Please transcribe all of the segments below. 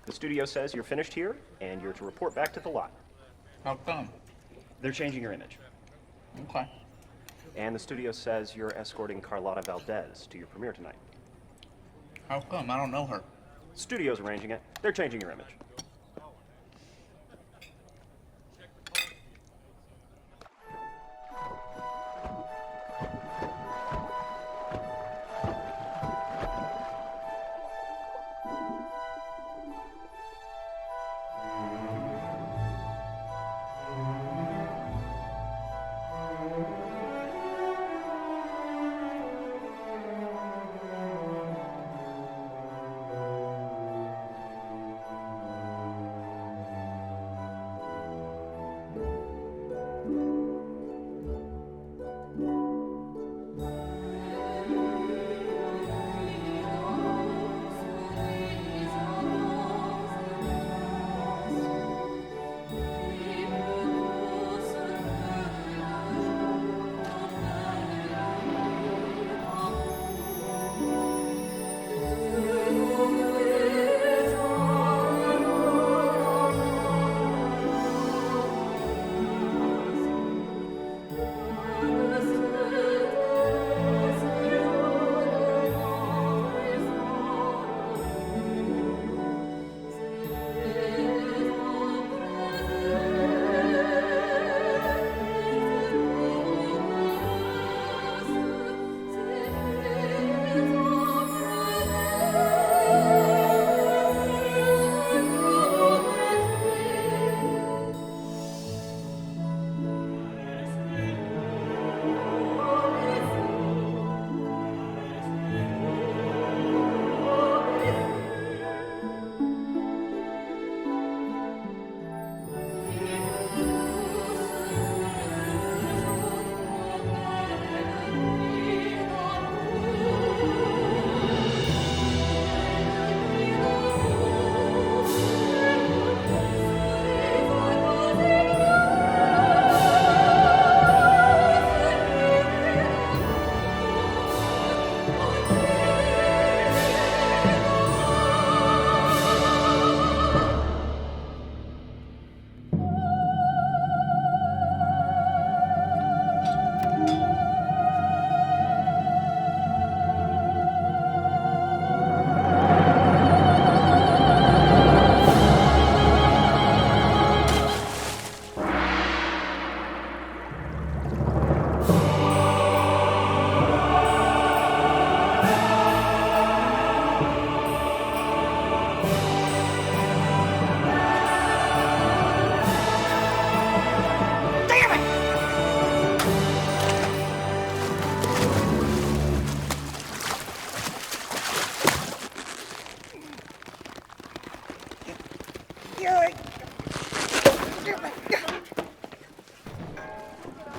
The studio says you're finished here, and you're to report back to the lot. How come? They're changing your image. Okay. And the studio says you're escorting Carlotta Valdez to your premiere tonight. How come? I don't know her. Studio's arranging it. They're changing your image.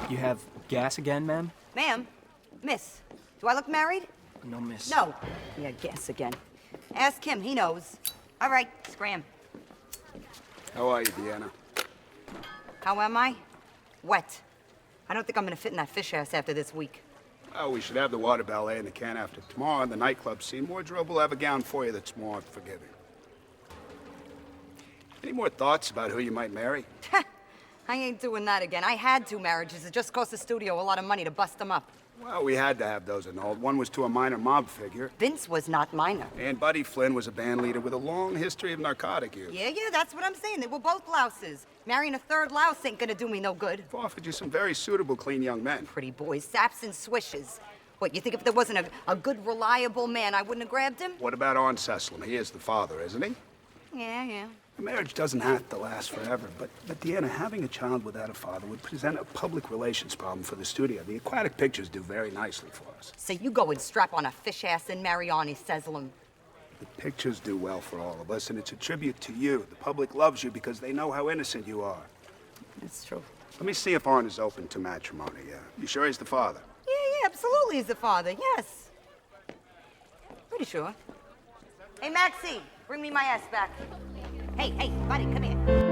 You have gas again, ma'am? Ma'am? Miss, do I look married? No, miss. No. Yeah, gas again. Ask him, he knows. All right, scram. How are you, DeeAnna? How am I? Wet. I don't think I'm gonna fit in that fish ass after this week. Oh, we should have the water ballet in the can after tomorrow in the nightclub scene. Wardrobe will have a gown for you that's more forgiving. Any more thoughts about who you might marry? I ain't doing that again. I had 2 marriages. It just cost the studio a lot of money to bust them up. Well, we had to have those annulled. One was to a minor mob figure. Vince was not minor. And Buddy Flynn was a band leader with a long history of narcotic use. Yeah, that's what I'm saying. They were both louses. Marrying a third louse ain't gonna do me no good. I've offered you some very suitable, clean young men. Pretty boys, saps and swishes. What, you think if there wasn't a good, reliable man, I wouldn't have grabbed him? What about Arn Cecilum? He is the father, isn't he? Yeah. A marriage doesn't have to last forever, but DeeAnna, having a child without a father would present a public relations problem for the studio. The aquatic pictures do very nicely for us. So you go and strap on a fish ass and marry Arnie Cecilum. The pictures do well for all of us, and it's a tribute to you. The public loves you because they know how innocent you are. That's true. Let me see if Arn is open to matrimony. You sure he's the father? Yeah, absolutely he's the father, yes. Pretty sure. Hey, Maxie, bring me my ass back. Hey, buddy, come here.